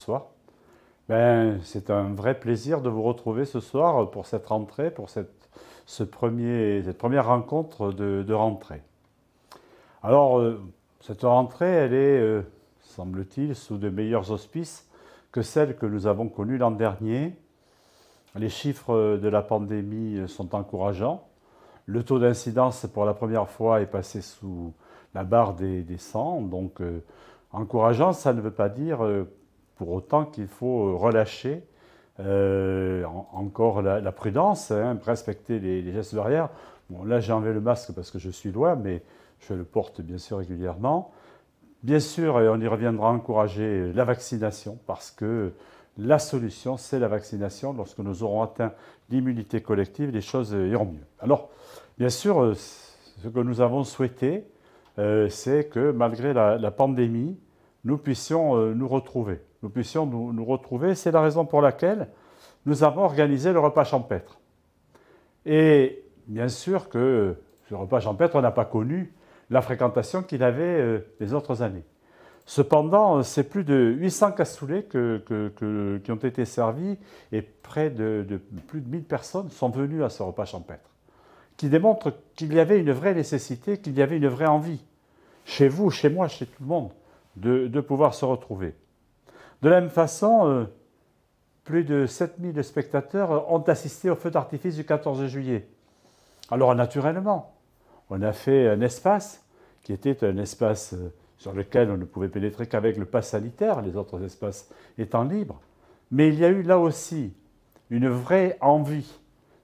Soir. C'est un vrai plaisir de vous retrouver ce soir pour cette rentrée, pour cette première rencontre de rentrée. Alors, cette rentrée, elle est, semble-t-il, sous de meilleurs auspices que celle que nous avons connue l'an dernier. Les chiffres de la pandémie sont encourageants. Le taux d'incidence, pour la première fois, est passé sous la barre des 100. Donc, encourageant, ça ne veut pas dire pour autant qu'il faut relâcher encore la prudence, hein, respecter les gestes barrières. Bon, là, j'ai enlevé le masque parce que je suis loin, mais je le porte bien sûr régulièrement. Bien sûr, et on y reviendra, encourager la vaccination parce que la solution, c'est la vaccination. Lorsque nous aurons atteint l'immunité collective, les choses iront mieux. Alors, bien sûr, ce que nous avons souhaité, c'est que malgré la pandémie, nous puissions nous retrouver. Nous puissions nous retrouver. C'est la raison pour laquelle nous avons organisé le repas champêtre. Et bien sûr que ce repas champêtre, on n'a pas connu la fréquentation qu'il avait les autres années. Cependant, c'est plus de 800 cassoulets qui ont été servis et près de plus de 1000 personnes sont venues à ce repas champêtre, qui démontre qu'il y avait une vraie nécessité, qu'il y avait une vraie envie, chez vous, chez moi, chez tout le monde, de pouvoir se retrouver. De la même façon, plus de 7000 spectateurs ont assisté au feu d'artifice du 14 juillet. Alors naturellement, on a fait un espace qui était un espace sur lequel on ne pouvait pénétrer qu'avec le pass sanitaire, les autres espaces étant libres. Mais il y a eu là aussi une vraie envie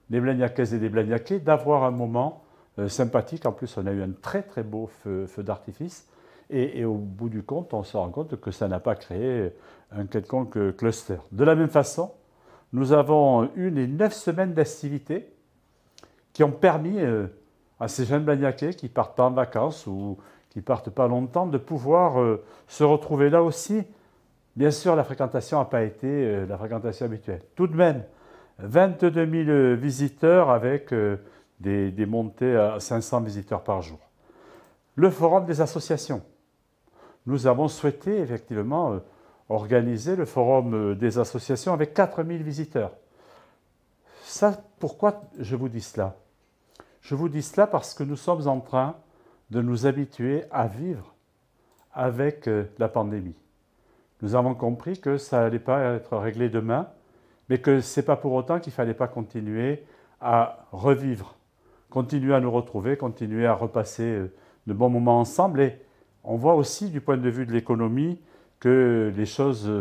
des Blagnacaises et des Blagnacais d'avoir un moment sympathique. En plus, on a eu un très très beau feu d'artifice. Et au bout du compte, on se rend compte que ça n'a pas créé un quelconque cluster. De la même façon, nous avons eu les 9 semaines d'activité qui ont permis à ces jeunes Blagnacais qui partent pas en vacances ou qui partent pas longtemps de pouvoir se retrouver là aussi. Bien sûr, la fréquentation n'a pas été la fréquentation habituelle. Tout de même, 22 000 visiteurs avec des montées à 500 visiteurs par jour. Le forum des associations. Nous avons souhaité effectivement organiser le forum des associations avec 4000 visiteurs. Ça, pourquoi je vous dis cela? Je vous dis cela parce que nous sommes en train de nous habituer à vivre avec la pandémie. Nous avons compris que ça n'allait pas être réglé demain, mais que ce n'est pas pour autant qu'il ne fallait pas continuer à revivre, continuer à nous retrouver, continuer à repasser de bons moments ensemble. Et on voit aussi du point de vue de l'économie que les choses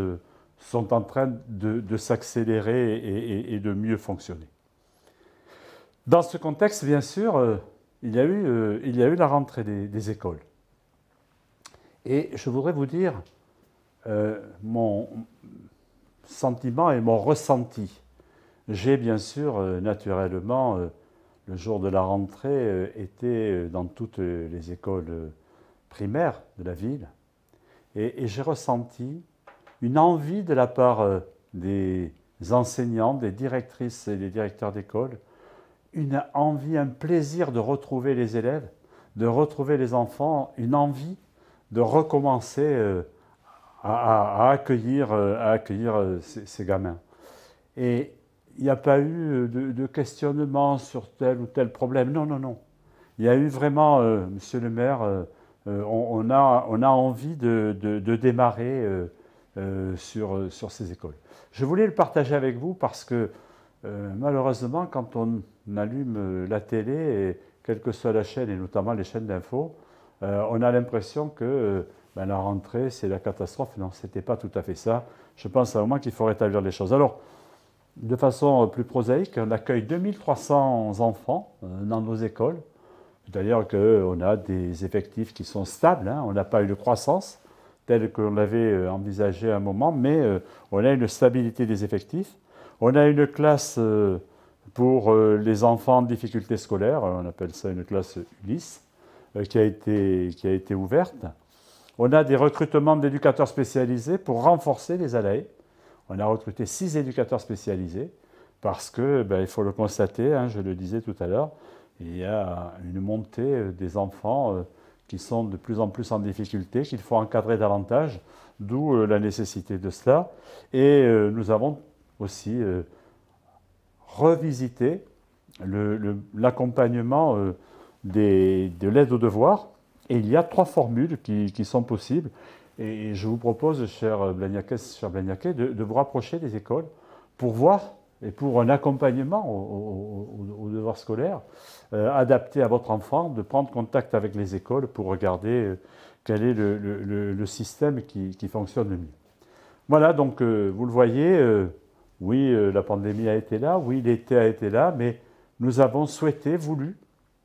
sont en train de s'accélérer et de mieux fonctionner. Dans ce contexte, bien sûr, il y a eu la rentrée des écoles. Et je voudrais vous dire mon sentiment et mon ressenti. J'ai bien sûr, naturellement, le jour de la rentrée, été dans toutes les écoles primaires de la ville. Et j'ai ressenti une envie de la part des enseignants, des directrices et des directeurs d'école, une envie, un plaisir de retrouver les élèves, de retrouver les enfants, une envie de recommencer à accueillir ces gamins. Et il n'y a pas eu de questionnement sur tel ou tel problème. Non, non, non. Il y a eu vraiment, monsieur le maire, on a envie de démarrer sur ces écoles. Je voulais le partager avec vous parce que malheureusement, quand on allume la télé, et quelle que soit la chaîne, et notamment les chaînes d'infos, on a l'impression que la rentrée, c'est la catastrophe. Non, ce n'était pas tout à fait ça. Je pense à un moment qu'il faut rétablir les choses. Alors, de façon plus prosaïque, on accueille 2300 enfants dans nos écoles. D'ailleurs qu'on a des effectifs qui sont stables, hein. On n'a pas eu de croissance telle qu'on l'avait envisagé à un moment, mais on a une stabilité des effectifs. On a une classe pour les enfants en difficulté scolaire, on appelle ça une classe Ulysse, qui a été ouverte. On a des recrutements d'éducateurs spécialisés pour renforcer les ALAE. On a recruté 6 éducateurs spécialisés parce que, il faut le constater, hein, je le disais tout à l'heure, il y a une montée des enfants qui sont de plus en plus en difficulté, qu'il faut encadrer davantage, d'où la nécessité de cela. Et nous avons aussi revisité l'accompagnement de l'aide aux devoirs. Et il y a 3 formules qui sont possibles. Et je vous propose, cher Blagnaquais, de vous rapprocher des écoles pour voir, et pour un accompagnement aux devoirs scolaires, adapté à votre enfant, de prendre contact avec les écoles pour regarder quel est le système qui fonctionne le mieux. Voilà, donc vous le voyez, oui, la pandémie a été là, oui, l'été a été là, mais nous avons souhaité, voulu,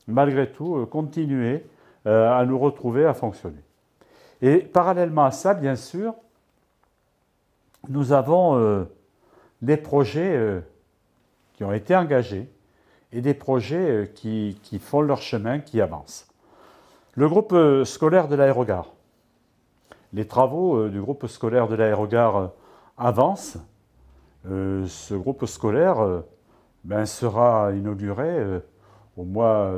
malgré tout, continuer à nous retrouver, à fonctionner. Et parallèlement à ça, bien sûr, nous avons des projets qui ont été engagés et des projets qui font leur chemin, qui avancent. Le groupe scolaire de l'Aérogare. Les travaux du groupe scolaire de l'Aérogare avancent. Ce groupe scolaire sera inauguré au mois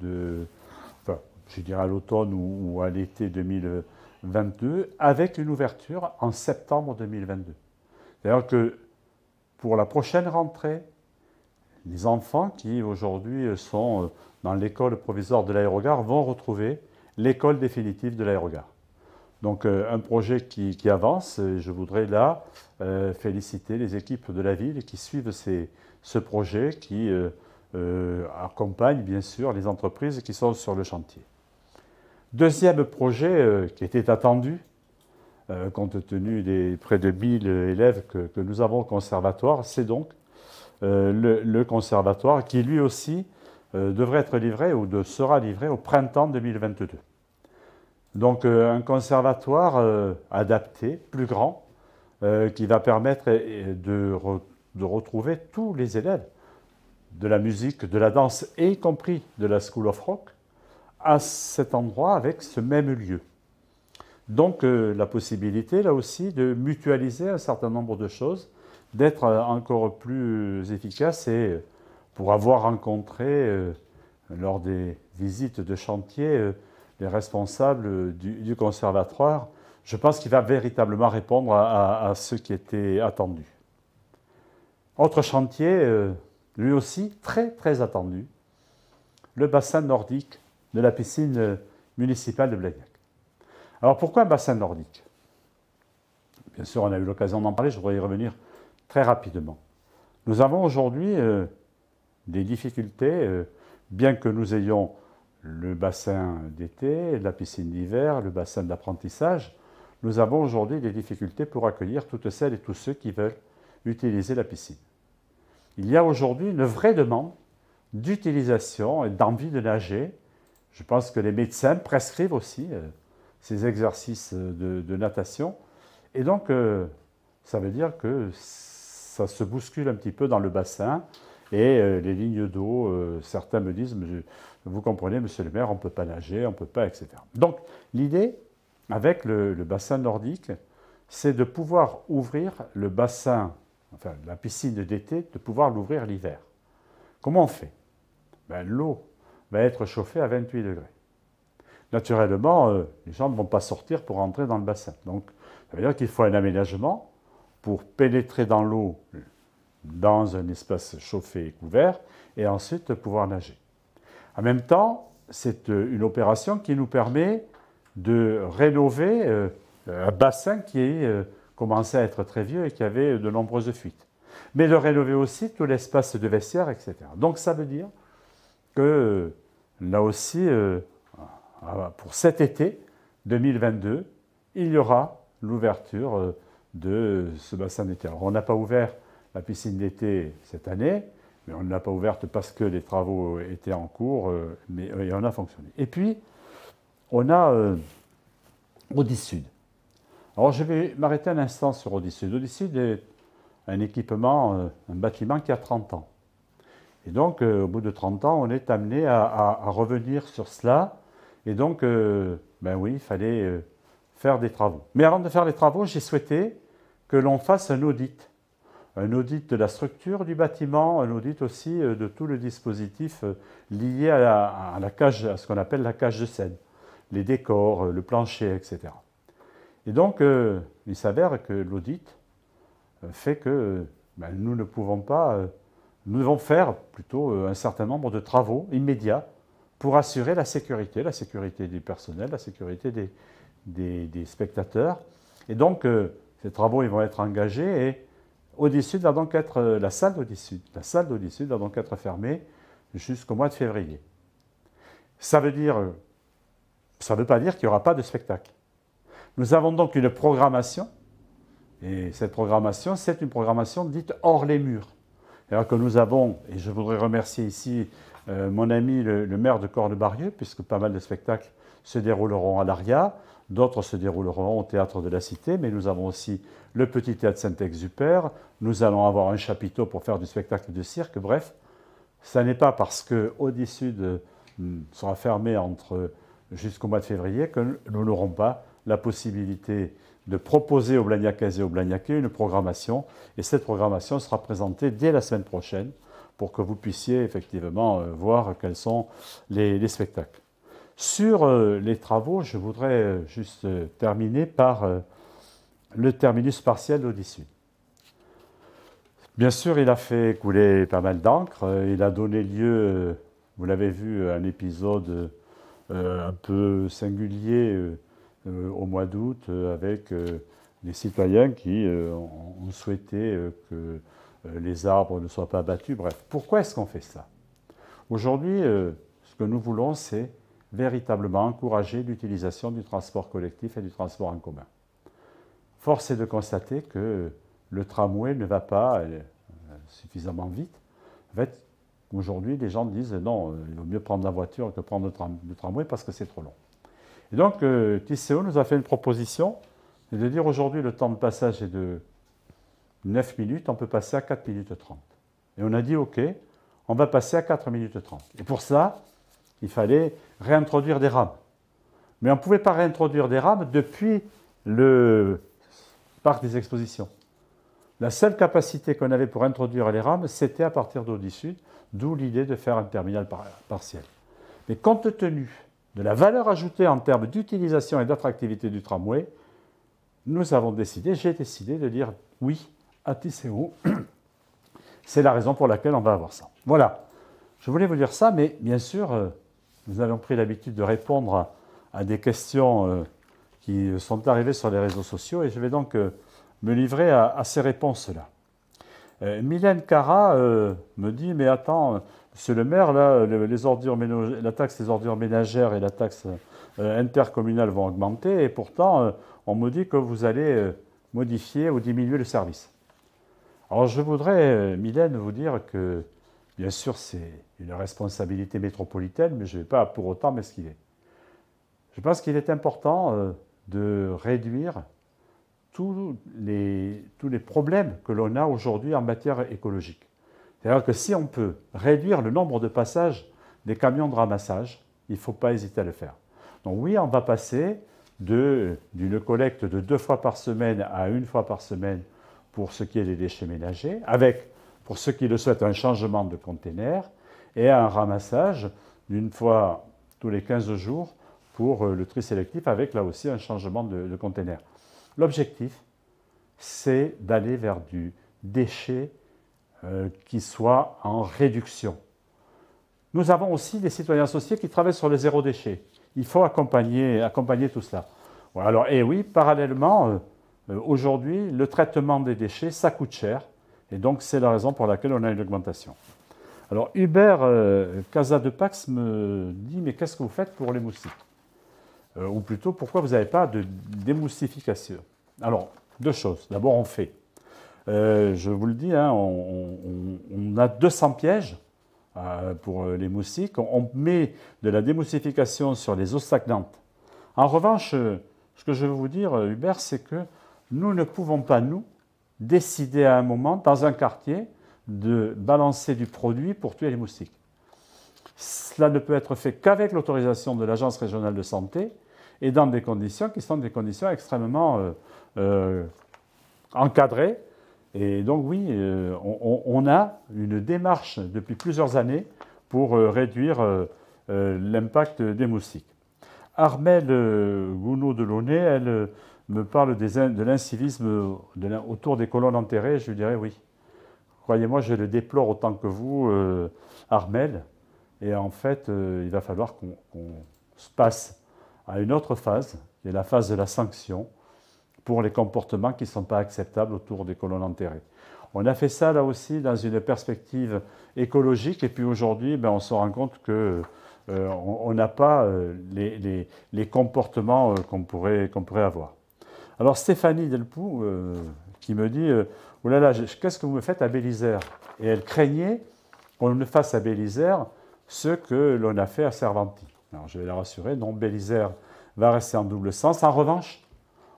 enfin, je dirais à l'automne ou à l'été 2022, avec une ouverture en septembre 2022. C'est-à-dire que pour la prochaine rentrée, les enfants qui aujourd'hui sont dans l'école provisoire de l'Aérogare vont retrouver l'école définitive de l'Aérogare. Donc un projet qui avance, et je voudrais là féliciter les équipes de la ville qui suivent ce projet, qui accompagnent bien sûr les entreprises qui sont sur le chantier. Deuxième projet qui était attendu, compte tenu des près de 1000 élèves que nous avons au conservatoire, c'est donc le conservatoire qui lui aussi devrait être livré ou sera livré au printemps 2022. Donc un conservatoire adapté, plus grand, qui va permettre de retrouver tous les élèves de la musique, de la danse, et y compris de la School of Rock, à cet endroit avec ce même lieu. Donc la possibilité, là aussi, de mutualiser un certain nombre de choses, d'être encore plus efficace, et pour avoir rencontré, lors des visites de chantier, les responsables du conservatoire, je pense qu'il va véritablement répondre à ce qui était attendu. Autre chantier, lui aussi très très attendu, le bassin nordique de la piscine municipale de Blagnac. Alors pourquoi un bassin nordique? Bien sûr, on a eu l'occasion d'en parler, je voudrais y revenir très rapidement. Nous avons aujourd'hui des difficultés, bien que nous ayons le bassin d'été, la piscine d'hiver, le bassin d'apprentissage, nous avons aujourd'hui des difficultés pour accueillir toutes celles et tous ceux qui veulent utiliser la piscine. Il y a aujourd'hui une vraie demande d'utilisation et d'envie de nager. Je pense que les médecins prescrivent aussi ces exercices de natation. Et donc, ça veut dire que ça se bouscule un petit peu dans le bassin. Et les lignes d'eau, certains me disent, vous comprenez, monsieur le maire, on ne peut pas nager, on ne peut pas, etc. Donc, l'idée, avec le bassin nordique, c'est de pouvoir ouvrir le bassin, enfin la piscine d'été, de pouvoir l'ouvrir l'hiver. Comment on fait? L'eau va être chauffée à 28 degrés. Naturellement, les gens ne vont pas sortir pour entrer dans le bassin. Donc, ça veut dire qu'il faut un aménagement pour pénétrer dans l'eau, dans un espace chauffé et couvert, et ensuite pouvoir nager. En même temps, c'est une opération qui nous permet de rénover un bassin qui commençait à être très vieux et qui avait de nombreuses fuites. Mais de rénover aussi tout l'espace de vestiaire, etc. Donc ça veut dire que là aussi, pour cet été 2022, il y aura l'ouverture de ce bassin d'été. Alors on n'a pas ouvert la piscine d'été cette année, mais on ne l'a pas ouverte parce que les travaux étaient en cours, mais on a fonctionné. Et puis, on a Audi Sud. Alors je vais m'arrêter un instant sur Audi Sud. Audi Sud est un équipement, un bâtiment qui a 30 ans. Et donc, au bout de 30 ans, on est amené à revenir sur cela. Et donc, oui, il fallait faire des travaux. Mais avant de faire les travaux, j'ai souhaité que l'on fasse un audit. Un audit de la structure du bâtiment, un audit aussi de tout le dispositif lié à la cage, à ce qu'on appelle la cage de Seine. les décors, le plancher, etc. Et donc, il s'avère que l'audit fait que nous ne pouvons pas, nous devons faire plutôt un certain nombre de travaux immédiats pour assurer la sécurité du personnel, la sécurité des spectateurs. Et donc, ces travaux ils vont être engagés et Audisud va donc être, la salle d'Audisud va donc être fermée jusqu'au mois de février. Ça veut pas dire qu'il n'y aura pas de spectacle. Nous avons donc une programmation, et cette programmation, c'est une programmation dite hors les murs. Alors que nous avons, et je voudrais remercier ici mon ami le maire de Cornebarieux, puisque pas mal de spectacles se dérouleront à l'Aria, d'autres se dérouleront au Théâtre de la Cité, mais nous avons aussi le Petit Théâtre Saint-Exupère, nous allons avoir un chapiteau pour faire du spectacle de cirque, bref, ça n'est pas parce que Audisud sera fermé jusqu'au mois de février que nous n'aurons pas la possibilité de proposer aux Blagnacaises et aux Blagnacais une programmation, et cette programmation sera présentée dès la semaine prochaine pour que vous puissiez effectivement voir quels sont les spectacles. Sur les travaux, je voudrais juste terminer par le terminus partiel d'Audisud. Bien sûr, il a fait couler pas mal d'encre, il a donné lieu, vous l'avez vu, à un épisode un peu singulier au mois d'août avec des citoyens qui ont souhaité que les arbres ne soient pas abattus. Bref, pourquoi est-ce qu'on fait ça? Aujourd'hui, ce que nous voulons, c'est véritablement encourager l'utilisation du transport collectif et du transport en commun. Force est de constater que le tramway ne va pas suffisamment vite. En fait, aujourd'hui, les gens disent non, il vaut mieux prendre la voiture que prendre le tramway parce que c'est trop long. Et donc, Tisséo nous a fait une proposition, c'est de dire aujourd'hui le temps de passage est de 9 minutes, on peut passer à 4 minutes 30. Et on a dit ok, on va passer à 4 minutes 30. Et pour ça, il fallait réintroduire des rames. Mais on ne pouvait pas réintroduire des rames depuis le parc des expositions. La seule capacité qu'on avait pour introduire les rames, c'était à partir d'Audisud, d'où l'idée de faire un terminal partiel. Mais compte tenu de la valeur ajoutée en termes d'utilisation et d'attractivité du tramway, j'ai décidé de dire oui à Tisséo. C'est la raison pour laquelle on va avoir ça. Voilà, je voulais vous dire ça, mais bien sûr, nous avons pris l'habitude de répondre à des questions qui sont arrivées sur les réseaux sociaux et je vais donc me livrer à ces réponses-là. Mylène Cara me dit, mais attends, monsieur le maire, là, la taxe des ordures ménagères et la taxe intercommunale vont augmenter et pourtant, on me dit que vous allez modifier ou diminuer le service. Alors je voudrais, Mylène, vous dire que, bien sûr, c'est une responsabilité métropolitaine, mais je ne vais pas pour autant m'esquiver. Je pense qu'il est important de réduire tous les problèmes que l'on a aujourd'hui en matière écologique. C'est-à-dire que si on peut réduire le nombre de passages des camions de ramassage, il ne faut pas hésiter à le faire. Donc oui, on va passer d'une collecte de 2 fois par semaine à 1 fois par semaine pour ce qui est des déchets ménagers, avec, pour ceux qui le souhaitent, un changement de container et un ramassage d'1 fois tous les 15 jours pour le tri sélectif, avec là aussi un changement de container. L'objectif, c'est d'aller vers du déchet qui soit en réduction. Nous avons aussi des citoyens associés qui travaillent sur le zéro déchet. Il faut accompagner tout cela. Voilà, alors, et oui, parallèlement, aujourd'hui, le traitement des déchets, ça coûte cher. Et donc, c'est la raison pour laquelle on a une augmentation. Alors, Hubert Casadepax me dit, mais qu'est-ce que vous faites pour les moustiques? Ou plutôt, pourquoi vous n'avez pas de démoustification? Alors, 2 choses. D'abord, on fait. Je vous le dis, hein, on a 200 pièges pour les moustiques. On met de la démoustification sur les eaux stagnantes. En revanche, ce que je veux vous dire, Hubert, c'est que nous ne pouvons pas, nous, décider à un moment, dans un quartier, de balancer du produit pour tuer les moustiques. Cela ne peut être fait qu'avec l'autorisation de l'Agence régionale de santé et dans des conditions qui sont des conditions extrêmement encadrées. Et donc oui, on a une démarche depuis plusieurs années pour réduire l'impact des moustiques. Armelle Gounod-Delaunay, elle me parle de l'incivisme autour des colonnes enterrées. Je lui dirais oui. Croyez-moi, je le déplore autant que vous, Armelle. Et en fait, il va falloir qu'on se passe à une autre phase, qui est la phase de la sanction, pour les comportements qui ne sont pas acceptables autour des colonnes enterrées. On a fait ça là aussi dans une perspective écologique, et puis aujourd'hui, on se rend compte qu'on n'a pas les comportements qu'on pourrait avoir. Alors Stéphanie Delpoux qui me dit « Oh là là, qu'est-ce que vous me faites à Bélisère ?» Et elle craignait qu'on ne fasse à Bélisère ce que l'on a fait à Cervanty. Alors je vais la rassurer, non, Bélisère va rester en double sens. En revanche,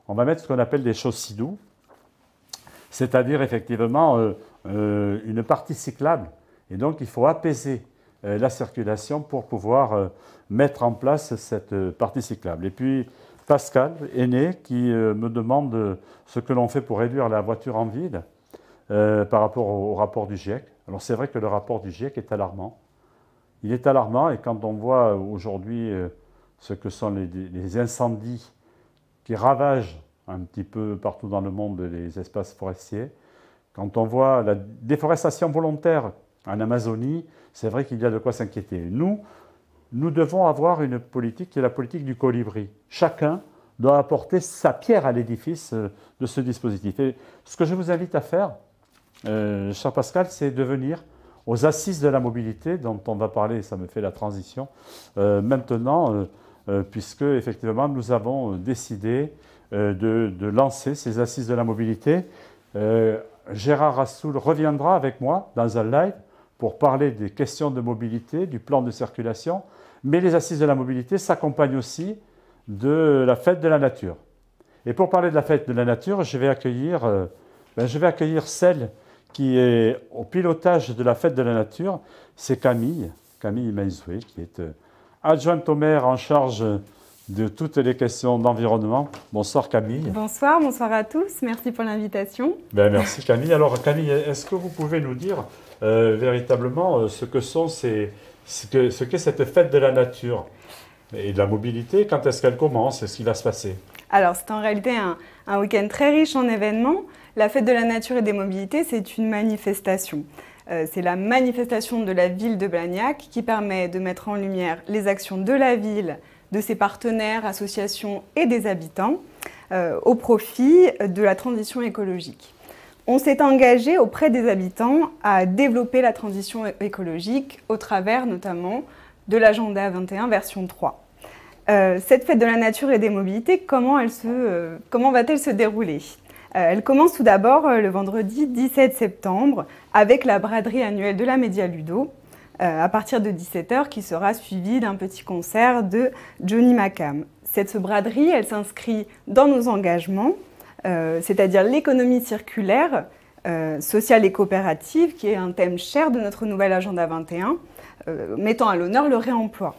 on va mettre ce qu'on appelle des chaussidous, c'est-à-dire effectivement une partie cyclable. Et donc il faut apaiser la circulation pour pouvoir mettre en place cette partie cyclable. Et puis Pascal Aîné qui me demande ce que l'on fait pour réduire la voiture en ville par rapport au rapport du GIEC. Alors c'est vrai que le rapport du GIEC est alarmant. Il est alarmant et quand on voit aujourd'hui ce que sont les incendies qui ravagent un petit peu partout dans le monde les espaces forestiers, quand on voit la déforestation volontaire en Amazonie, c'est vrai qu'il y a de quoi s'inquiéter. Nous devons avoir une politique qui est la politique du colibri. Chacun doit apporter sa pierre à l'édifice de ce dispositif. Et ce que je vous invite à faire, cher Pascal, c'est de venir aux assises de la mobilité dont on va parler, ça me fait la transition, maintenant, puisque effectivement nous avons décidé de lancer ces assises de la mobilité. Gérard Rassoul reviendra avec moi dans un live pour parler des questions de mobilité, du plan de circulation, mais les assises de la mobilité s'accompagnent aussi de la fête de la nature. Et pour parler de la fête de la nature, je vais accueillir celle qui est au pilotage de la fête de la nature, c'est Camille Menzoué, qui est adjointe au maire en charge de toutes les questions d'environnement. Bonsoir Camille. Bonsoir à tous, merci pour l'invitation. Merci Camille. Alors Camille, est-ce que vous pouvez nous dire véritablement ce qu'est cette fête de la nature et de la mobilité, quand est-ce qu'elle commence et ce qui va se passer? Alors c'est en réalité un week-end très riche en événements. La fête de la nature et des mobilités, c'est une manifestation. C'est la manifestation de la ville de Blagnac qui permet de mettre en lumière les actions de la ville, de ses partenaires, associations et des habitants au profit de la transition écologique. On s'est engagé auprès des habitants à développer la transition écologique au travers notamment de l'agenda 21 version 3. Cette fête de la nature et des mobilités, comment va-t-elle se dérouler ? Elle commence tout d'abord le vendredi 17 septembre avec la braderie annuelle de la Média Ludo à partir de 17 h qui sera suivie d'un petit concert de Johnny Macam. Cette braderie, elle s'inscrit dans nos engagements, c'est-à-dire l'économie circulaire, sociale et coopérative, qui est un thème cher de notre nouvel agenda 21, mettant à l'honneur le réemploi.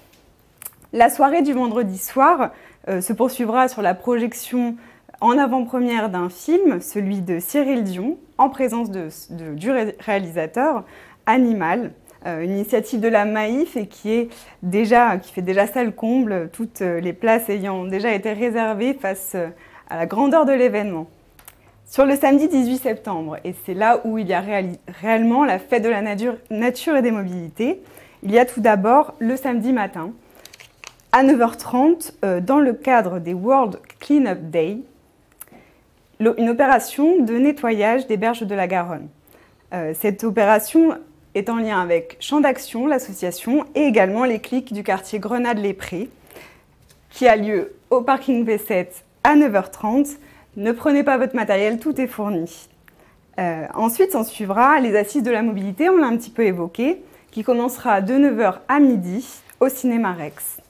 La soirée du vendredi soir se poursuivra sur la projection en avant-première d'un film, celui de Cyril Dion, en présence du réalisateur Animal, une initiative de la Maïf et qui fait déjà salle comble, toutes les places ayant déjà été réservées face à la grandeur de l'événement. Sur le samedi 18 septembre, et c'est là où il y a réellement la fête de la nature et des mobilités, il y a tout d'abord le samedi matin, à 9 h 30, dans le cadre des World Cleanup Day, une opération de nettoyage des berges de la Garonne. Cette opération est en lien avec Champ d'Action, l'association, et également les clics du quartier Grenade-les-Prés, qui a lieu au parking B7 à 9 h 30. Ne prenez pas votre matériel, tout est fourni. Ensuite, s'en suivra les assises de la mobilité, on l'a un petit peu évoqué, qui commencera de 9 h à midi au Cinéma Rex.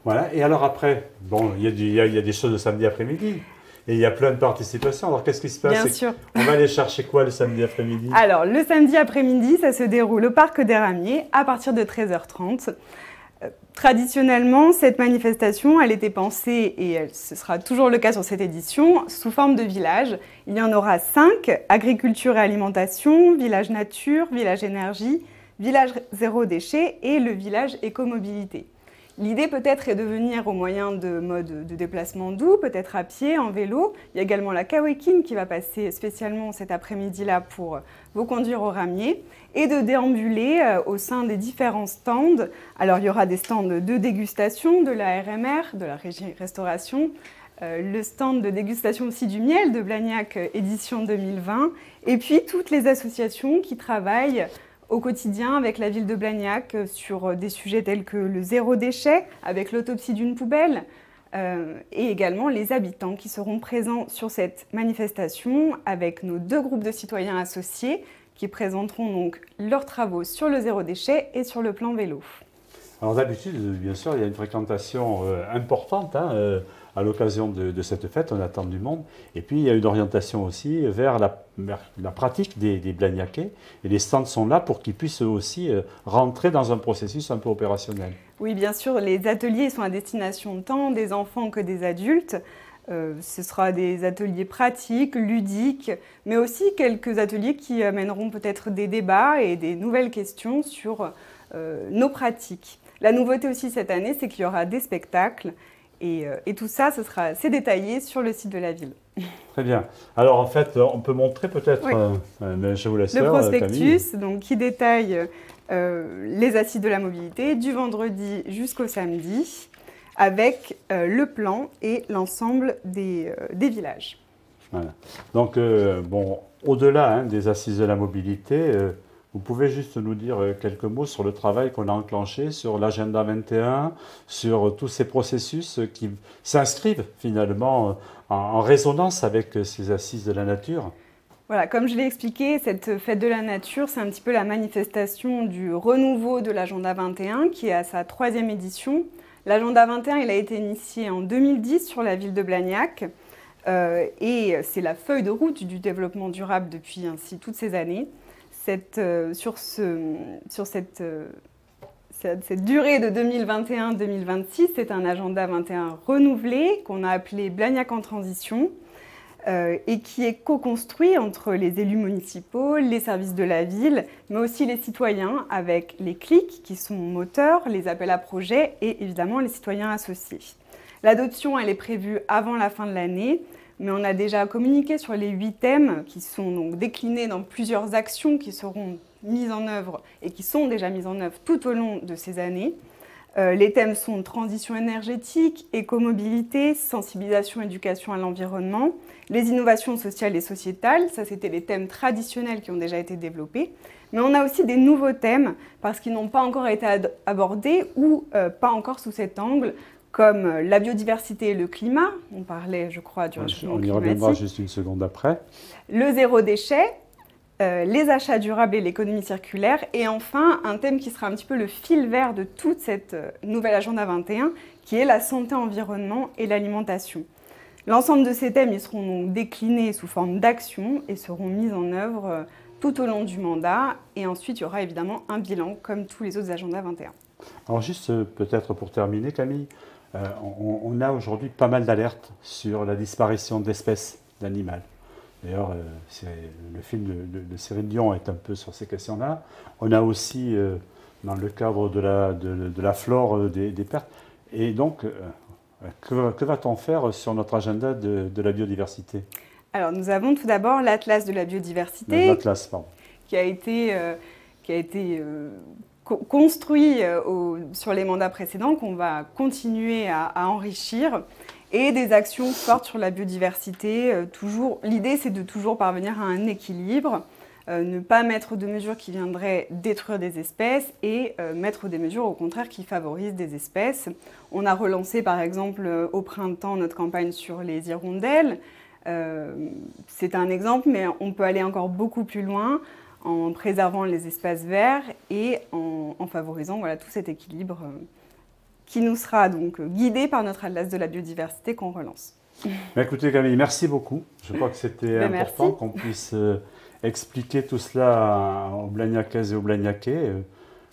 Voilà, et alors après, bon, il y a des choses le samedi après-midi. Et il y a plein de participations. Alors, qu'est-ce qui se passe? Bien sûr. On va aller chercher quoi le samedi après-midi? Alors, le samedi après-midi, ça se déroule au Parc des Ramiers à partir de 13 h 30. Traditionnellement, cette manifestation, elle était pensée, et ce sera toujours le cas sur cette édition, sous forme de village. Il y en aura 5, agriculture et alimentation, village nature, village énergie, village zéro déchet et le village écomobilité. L'idée peut-être est de venir au moyen de modes de déplacement doux, peut-être à pied, en vélo. Il y a également la Kawekin qui va passer spécialement cet après-midi-là pour vous conduire au ramier et de déambuler au sein des différents stands. Alors il y aura des stands de dégustation de la RMR, de la Régie Restauration, le stand de dégustation aussi du miel de Blagnac édition 2020 et puis toutes les associations qui travaillent au quotidien avec la ville de Blagnac sur des sujets tels que le zéro déchet, avec l'autopsie d'une poubelle, et également les habitants qui seront présents sur cette manifestation avec nos 2 groupes de citoyens associés qui présenteront donc leurs travaux sur le zéro déchet et sur le plan vélo. Alors d'habitude, bien sûr, il y a une fréquentation importante à l'occasion de cette fête, on attend du monde. Et puis il y a une orientation aussi vers la pratique des Blagnacais. Et les stands sont là pour qu'ils puissent aussi rentrer dans un processus un peu opérationnel. Oui, bien sûr, les ateliers sont à destination tant des enfants que des adultes. Ce sera des ateliers pratiques, ludiques, mais aussi quelques ateliers qui amèneront peut-être des débats et des nouvelles questions sur nos pratiques. La nouveauté aussi cette année, c'est qu'il y aura des spectacles et tout ça, c'est détaillé sur le site de la ville. Très bien. Alors en fait, on peut montrer peut-être, oui. Je vous laisse le faire, prospectus donc, qui détaille les assises de la mobilité du vendredi jusqu'au samedi avec le plan et l'ensemble des villages. Voilà. Donc, bon, au-delà des assises de la mobilité, vous pouvez juste nous dire quelques mots sur le travail qu'on a enclenché, sur l'agenda 21, sur tous ces processus qui s'inscrivent finalement en résonance avec ces assises de la nature. Voilà, comme je l'ai expliqué, cette fête de la nature, c'est un petit peu la manifestation du renouveau de l'agenda 21 qui est à sa 3e édition. L'agenda 21, il a été initié en 2010 sur la ville de Blagnac et c'est la feuille de route du développement durable depuis ainsi toutes ces années. Sur cette durée de 2021-2026, c'est un agenda 21 renouvelé qu'on a appelé Blagnac en transition et qui est co-construit entre les élus municipaux, les services de la ville, mais aussi les citoyens avec les clics qui sont moteurs, les appels à projets et évidemment les citoyens associés. L'adoption, elle est prévue avant la fin de l'année. Mais on a déjà communiqué sur les 8 thèmes qui sont donc déclinés dans plusieurs actions qui seront mises en œuvre et qui sont déjà mises en œuvre tout au long de ces années. Les thèmes sont transition énergétique, écomobilité, sensibilisation, éducation à l'environnement, les innovations sociales et sociétales, ça c'était les thèmes traditionnels qui ont déjà été développés. Mais on a aussi des nouveaux thèmes parce qu'ils n'ont pas encore été abordés ou pas encore sous cet angle, comme la biodiversité et le climat, on parlait, je crois, du réchauffement climatique. On y reviendra juste une seconde après. Le zéro déchet, les achats durables et l'économie circulaire, et enfin un thème qui sera un petit peu le fil vert de toute cette nouvelle agenda 21, qui est la santé-environnement et l'alimentation. L'ensemble de ces thèmes, ils seront donc déclinés sous forme d'actions et seront mis en œuvre tout au long du mandat, et ensuite il y aura évidemment un bilan, comme tous les autres agendas 21. Alors juste peut-être pour terminer, Camille, on a aujourd'hui pas mal d'alertes sur la disparition d'espèces d'animaux. D'ailleurs, le film de Cyril Dion est un peu sur ces questions-là. On a aussi, dans le cadre de la flore, des pertes. Et donc, que va-t-on faire sur notre agenda de la biodiversité? Alors, nous avons tout d'abord l'Atlas de la biodiversité, l'Atlas, pardon. qui a été construit sur les mandats précédents, qu'on va continuer à enrichir, et des actions fortes sur la biodiversité. L'idée, c'est de toujours parvenir à un équilibre, ne pas mettre de mesures qui viendraient détruire des espèces et mettre des mesures, au contraire, qui favorisent des espèces. On a relancé, par exemple, au printemps, notre campagne sur les hirondelles. C'est un exemple, mais on peut aller encore beaucoup plus loin, en préservant les espaces verts et en favorisant tout cet équilibre qui nous sera donc guidé par notre Atlas de la biodiversité qu'on relance. Écoutez Camille, merci beaucoup. Je crois que c'était important qu'on puisse expliquer tout cela aux Blagnacaises et aux Blagnacais.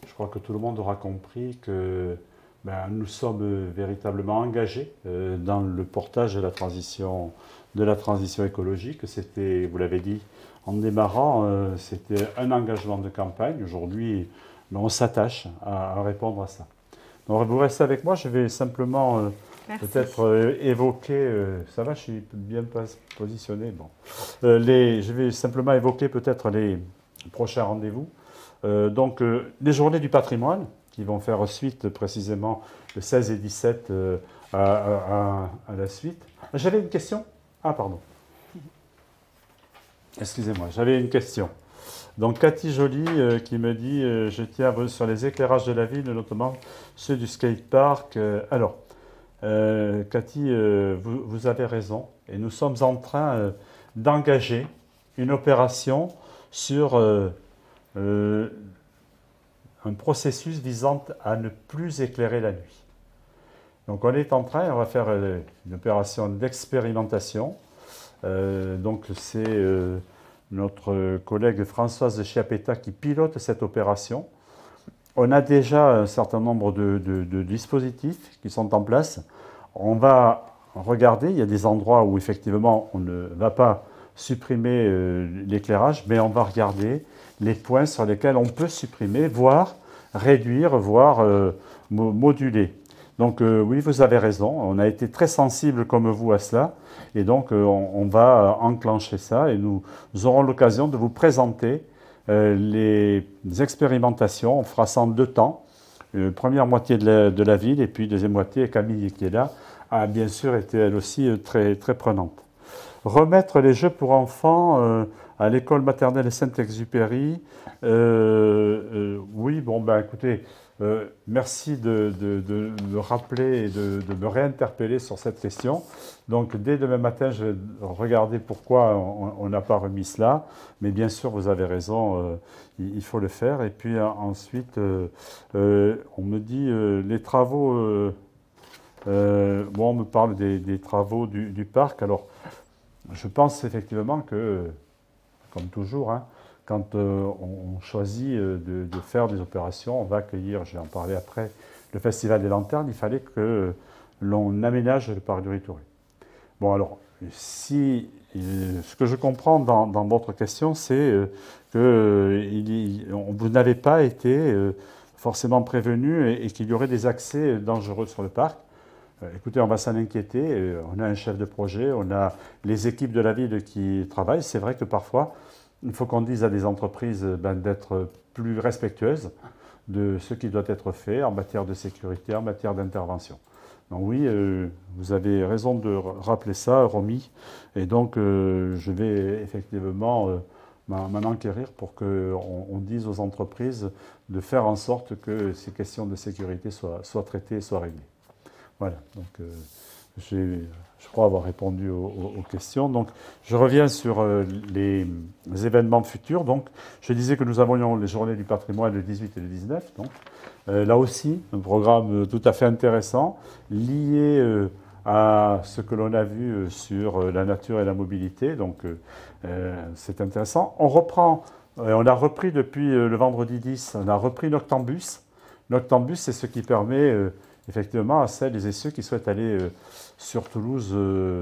Je crois que tout le monde aura compris que nous sommes véritablement engagés dans le portage de la transition écologique. C'était, vous l'avez dit, en démarrant, c'était un engagement de campagne. Aujourd'hui, on s'attache à répondre à ça. Donc, vous restez avec moi, je vais simplement peut-être évoquer, ça va, je suis bien positionné, bon. Je vais simplement évoquer peut-être les prochains rendez-vous. Donc, les journées du patrimoine, qui vont faire suite précisément le 16 et 17 à la suite. J'avais une question. Ah, pardon. Excusez-moi, j'avais une question. Donc, Cathy Joly qui me dit je tiens sur les éclairages de la ville, notamment ceux du skatepark. Alors, Cathy, vous avez raison. Et nous sommes en train d'engager une opération sur un processus visant à ne plus éclairer la nuit. Donc on est en train, on va faire une opération d'expérimentation. Donc c'est notre collègue Françoise de Chiapetta qui pilote cette opération. On a déjà un certain nombre de dispositifs qui sont en place. On va regarder, il y a des endroits où effectivement on ne va pas supprimer l'éclairage, mais on va regarder les points sur lesquels on peut supprimer, voire réduire, voire moduler. Donc oui, vous avez raison, on a été très sensible comme vous à cela, et donc on va enclencher ça, et nous aurons l'occasion de vous présenter les expérimentations. On fera ça en 2 temps, première moitié de la ville, et puis deuxième moitié, Camille qui est là, a bien sûr été elle aussi très, très prenante. Remettre les jeux pour enfants à l'école maternelle Saint-Exupéry. Oui, bon, ben écoutez, merci de me rappeler et de me réinterpeller sur cette question. Donc, dès demain matin, je vais regarder pourquoi on n'a pas remis cela. Mais bien sûr, vous avez raison, il faut le faire. Et puis ensuite, on me dit les travaux. Bon, on me parle des travaux du parc. Alors, je pense effectivement que, comme toujours, hein, quand on choisit de faire des opérations, on va accueillir, je vais en parler après, le Festival des Lanternes. Il fallait que l'on aménage le parc du Ritouré. Bon, alors, si, ce que je comprends dans votre question, c'est que vous n'avez pas été forcément prévenu et qu'il y aurait des accès dangereux sur le parc. Écoutez, on va s'en inquiéter. On a un chef de projet, on a les équipes de la ville qui travaillent. C'est vrai que parfois, il faut qu'on dise à des entreprises d'être plus respectueuses de ce qui doit être fait en matière de sécurité, en matière d'intervention. Donc oui, vous avez raison de rappeler ça, Romy. Et donc, je vais effectivement m'en enquérir pour qu'on dise aux entreprises de faire en sorte que ces questions de sécurité soient traitées et soient réglées. Voilà, donc je crois avoir répondu aux questions. Donc, je reviens sur les événements futurs. Donc, je disais que nous avions les journées du patrimoine le 18 et le 19. Donc, là aussi, un programme tout à fait intéressant, lié à ce que l'on a vu sur la nature et la mobilité. Donc, c'est intéressant. On a repris depuis le vendredi 10, on a repris Noctambus. Noctambus, c'est ce qui permet effectivement à celles et ceux qui souhaitent aller sur Toulouse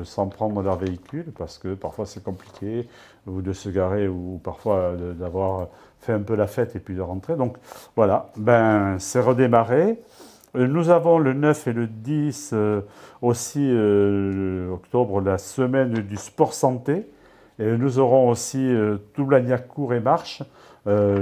sans prendre leur véhicule, parce que parfois c'est compliqué, ou de se garer, ou parfois d'avoir fait un peu la fête et puis de rentrer. Donc voilà, c'est redémarré. Nous avons le 9 et le 10 aussi octobre, la semaine du sport santé. Et nous aurons aussi Toulagnac court et marche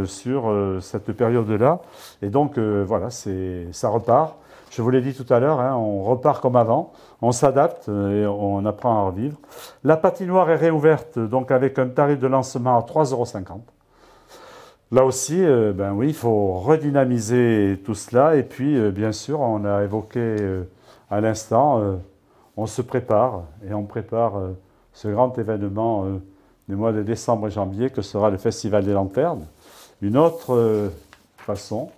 sur cette période-là. Et donc voilà, ça repart. Je vous l'ai dit tout à l'heure, hein, on repart comme avant, on s'adapte et on apprend à revivre. La patinoire est réouverte, donc avec un tarif de lancement à 3,50 €. Là aussi, oui, il faut redynamiser tout cela. Et puis, bien sûr, on a évoqué à l'instant, on se prépare et on prépare ce grand événement des mois de décembre et janvier que sera le Festival des Lanternes. Une autre façon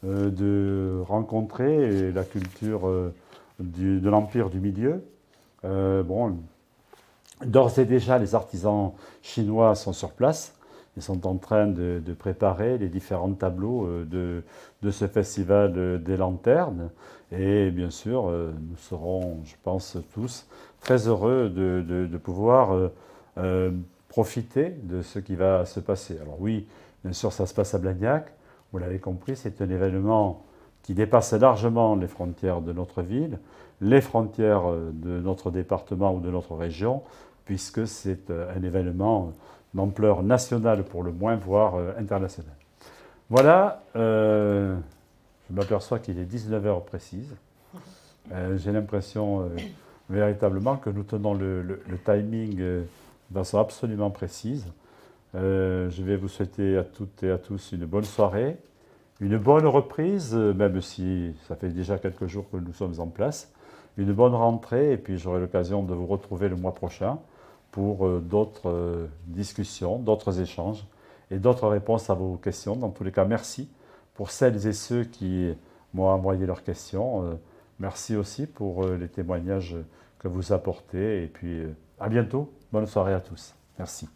de rencontrer la culture de l'Empire du Milieu. D'ores et déjà, les artisans chinois sont sur place. Ils sont en train de préparer les différents tableaux de ce Festival des Lanternes. Et bien sûr, nous serons, je pense, tous très heureux de pouvoir profiter de ce qui va se passer. Alors oui, bien sûr, ça se passe à Blagnac. Vous l'avez compris, c'est un événement qui dépasse largement les frontières de notre ville, les frontières de notre département ou de notre région, puisque c'est un événement d'ampleur nationale pour le moins, voire internationale. Voilà, je m'aperçois qu'il est 19 heures précises. J'ai l'impression véritablement que nous tenons le timing de façon absolument précise. Je vais vous souhaiter à toutes et à tous une bonne soirée, une bonne reprise, même si ça fait déjà quelques jours que nous sommes en place, une bonne rentrée, et puis j'aurai l'occasion de vous retrouver le mois prochain pour d'autres discussions, d'autres échanges et d'autres réponses à vos questions. Dans tous les cas, merci pour celles et ceux qui m'ont envoyé leurs questions. Merci aussi pour les témoignages que vous apportez, et puis à bientôt. Bonne soirée à tous. Merci.